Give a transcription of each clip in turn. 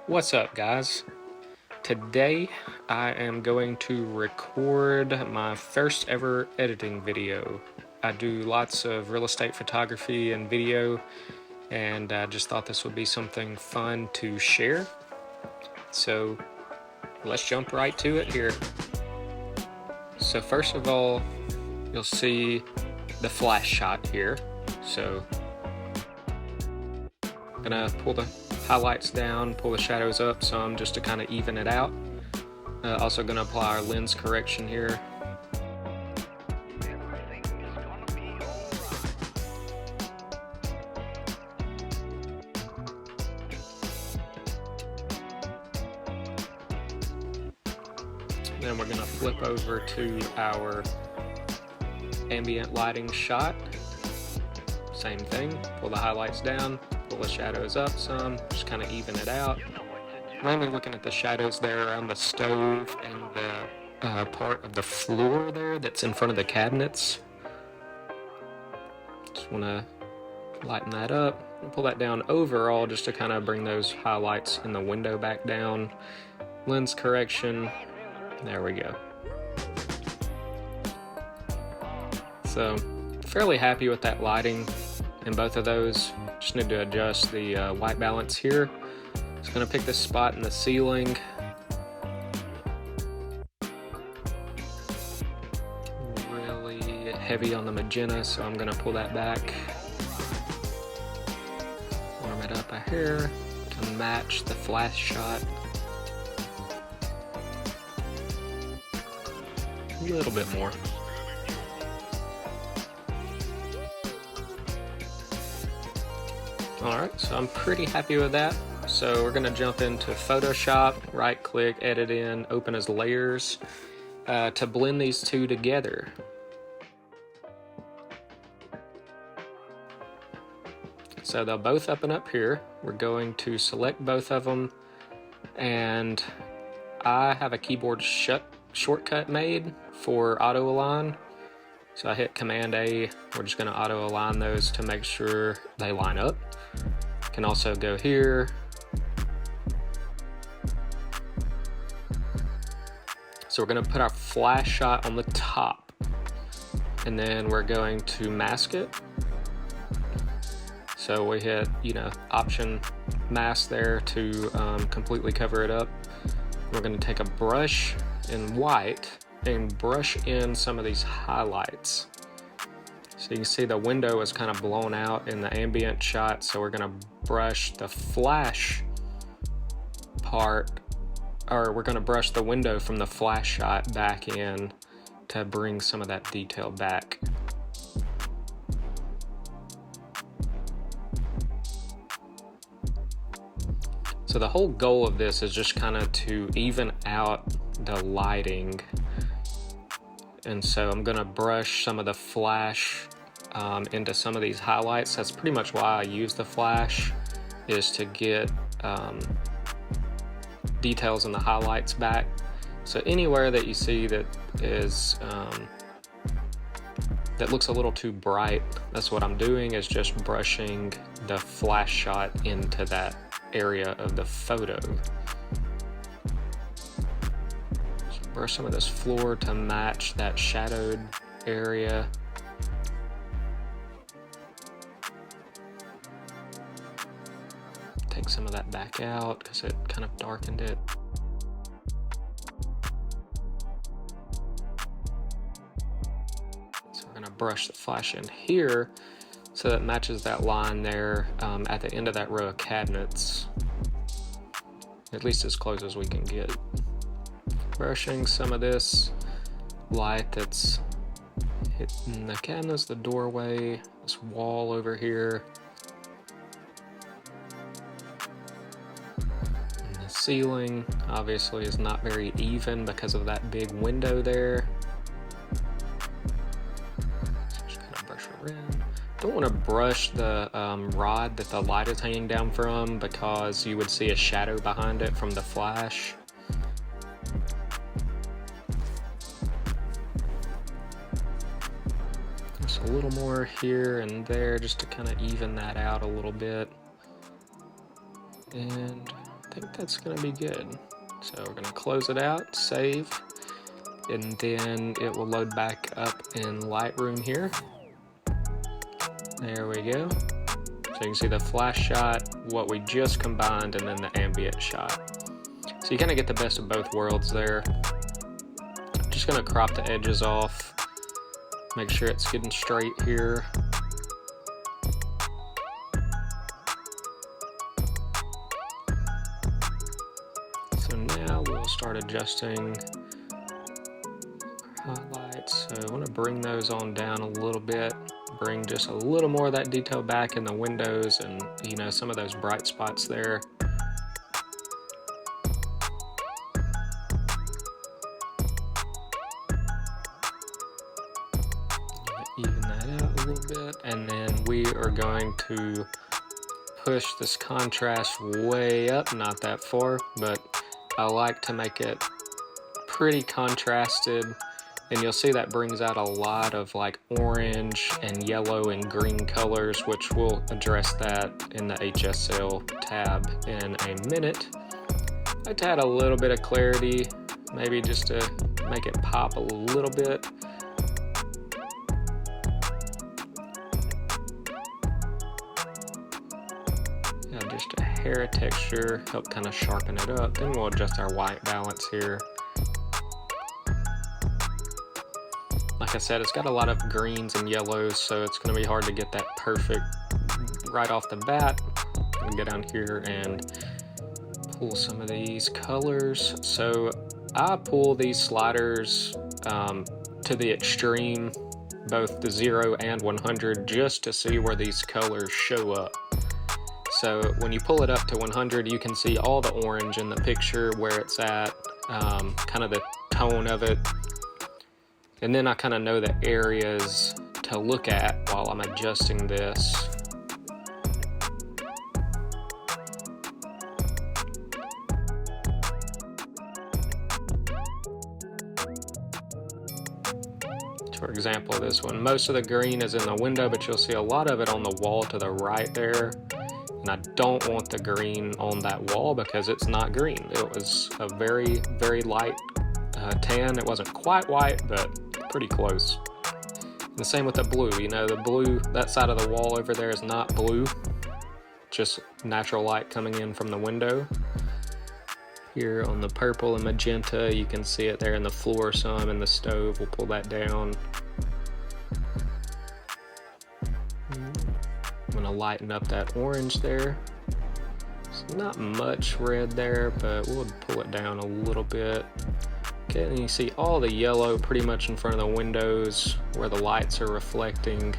What's up, guys? Today I am going to record my first ever editing video. I do lots of real estate photography and video, and I just thought this would be something fun to share. So let's jump right to it here. So first of all, you'll see the flash shot here. So I'm gonna pull the highlights down, pull the shadows up some just to kind of even it out. Also going to apply our lens correction here. Then we're going to flip over to our ambient lighting shot. Same thing, pull the highlights down, pull the shadows up some, just kind of even it out. Mainly looking at the shadows there around the stove and the part of the floor there that's in front of the cabinets. Just want to lighten that up and pull that down overall just to kind of bring those highlights in the window back down. Lens correction, there we go. So fairly happy with that lighting in both of those. Just need to adjust the white balance here. Just gonna pick this spot in the ceiling. Really heavy on the magenta, so I'm gonna pull that back. Warm it up a hair to match the flash shot. A little bit more. Alright, so I'm pretty happy with that. So we're going to jump into Photoshop, right click, edit in, open as layers to blend these two together. So they'll both open up here. We're going to select both of them, and I have a keyboard shortcut made for auto align. So I hit Command A. We're just going to auto align those to make sure they line up. Can also go here. So we're going to put our flash shot on the top, and then we're going to mask it. So we hit, Option mask there to completely cover it up. We're going to take a brush in white and brush in some of these highlights. So you can see the window is kind of blown out in the ambient shot, so we're going to brush the flash part, or we're going to brush the window from the flash shot back in to bring some of that detail back. So the whole goal of this is just kind of to even out the lighting. And so I'm going to brush some of the flash into some of these highlights. That's pretty much why I use the flash, is to get details in the highlights back. So anywhere that you see that is that looks a little too bright, that's what I'm doing, is just brushing the flash shot into that area of the photo. Brush some of this floor to match that shadowed area. Take some of that back out because it kind of darkened it. So we're going to brush the flash in here so that matches that line there at the end of that row of cabinets, at least as close as we can get. Brushing some of this light that's hitting the cabinets, the doorway, this wall over here, and the ceiling obviously is not very even because of that big window there. So just kind of brush her in. Don't want to brush the rod that the light is hanging down from, because you would see a shadow behind it from the flash. Just a little more here and there just to kind of even that out a little bit. And think that's gonna be good. So we're gonna close it out, save, and then it will load back up in Lightroom here. There we go. So you can see the flash shot, what we just combined, and then the ambient shot. So you kind of get the best of both worlds there. Just gonna crop the edges off, make sure it's getting straight here. So now we'll start adjusting highlights. So I want to bring those on down a little bit, bring just a little more of that detail back in the windows and, you know, some of those bright spots there. Even that out a little bit, and then we are going to push this contrast way up, not that far, but I like to make it pretty contrasted, and you'll see that brings out a lot of like orange and yellow and green colors, which we'll address that in the HSL tab in a minute. I like to add a little bit of clarity, maybe just to make it pop a little bit. Just a hair of texture, help kind of sharpen it up. Then we'll adjust our white balance here. Like I said, it's got a lot of greens and yellows, so it's going to be hard to get that perfect right off the bat. I'm going to go down here and pull some of these colors. So I pull these sliders to the extreme, both the 0 and 100, just to see where these colors show up. So when you pull it up to 100, you can see all the orange in the picture, where it's at, kind of the tone of it. And then I kind of know the areas to look at while I'm adjusting this. For example, this one, most of the green is in the window, but you'll see a lot of it on the wall to the right there. And I don't want the green on that wall because it's not green. It was a very, very light tan. It wasn't quite white, but pretty close. And the same with the blue. You know, the blue, that side of the wall over there is not blue, just natural light coming in from the window. Here on the purple and magenta, you can see it there in the floor some, in the stove. We'll pull that down. I'm gonna lighten up that orange there. It's not much red there, but we'll pull it down a little bit. Okay, and you see all the yellow pretty much in front of the windows where the lights are reflecting.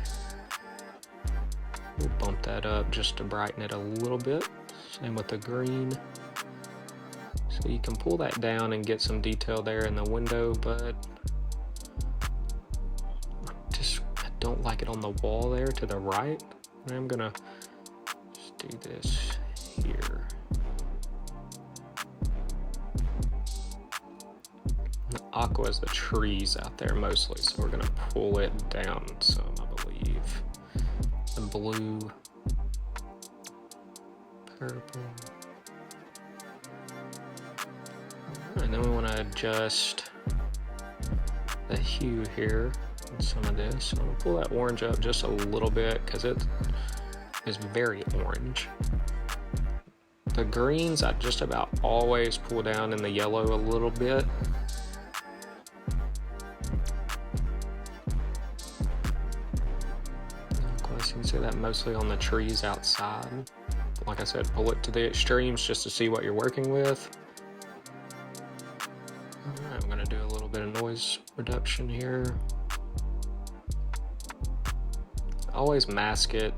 We'll bump that up just to brighten it a little bit. Same with the green. So you can pull that down and get some detail there in the window, but I don't like it on the wall there to the right. And I'm gonna just do this here. The aqua is the trees out there mostly, so we're gonna pull it down some, I believe. The blue, purple. And then we want to adjust the hue here and some of this. So I'm going to pull that orange up just a little bit because it is very orange. The greens I just about always pull down in the yellow a little bit. Of course, you can see that mostly on the trees outside. Like I said, pull it to the extremes just to see what you're working with. Alright, I'm going to do a little bit of noise reduction here. Always mask it.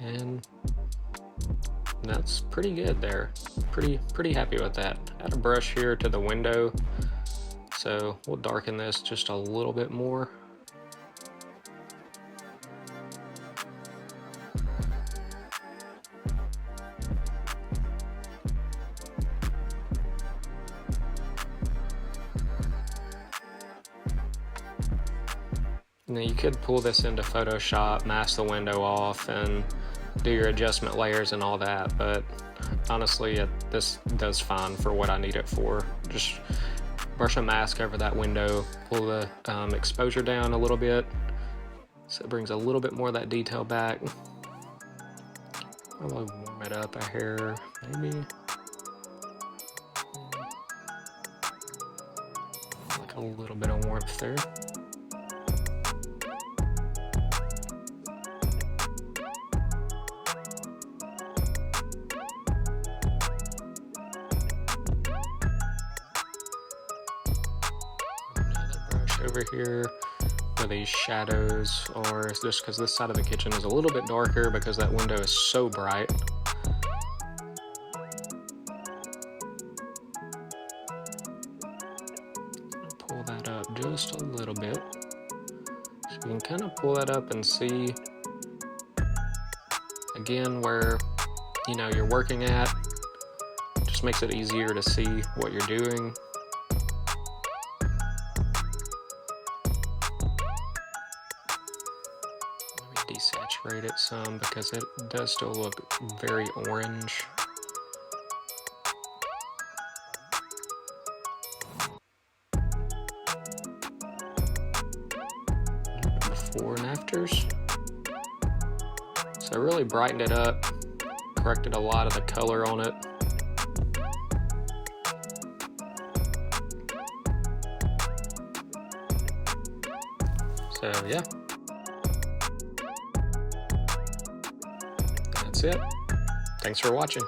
And that's pretty good there. Pretty happy with that. Add a brush here to the window. So we'll darken this just a little bit more. Now you could pull this into Photoshop, mask the window off, and do your adjustment layers and all that, but honestly this does fine for what I need it for. Just brush a mask over that window, pull the exposure down a little bit so it brings a little bit more of that detail back. I'll warm it up a hair, maybe. Like a little bit of warmth there. Over here where these shadows are, just because this side of the kitchen is a little bit darker because that window is so bright. Pull that up just a little bit. So you can kind of pull that up and see again where you're working at. Just makes it easier to see what you're doing. Desaturate it some because it does still look very orange. Before and afters. So I really brightened it up, corrected a lot of the color on it. So yeah. That's it. Thanks for watching.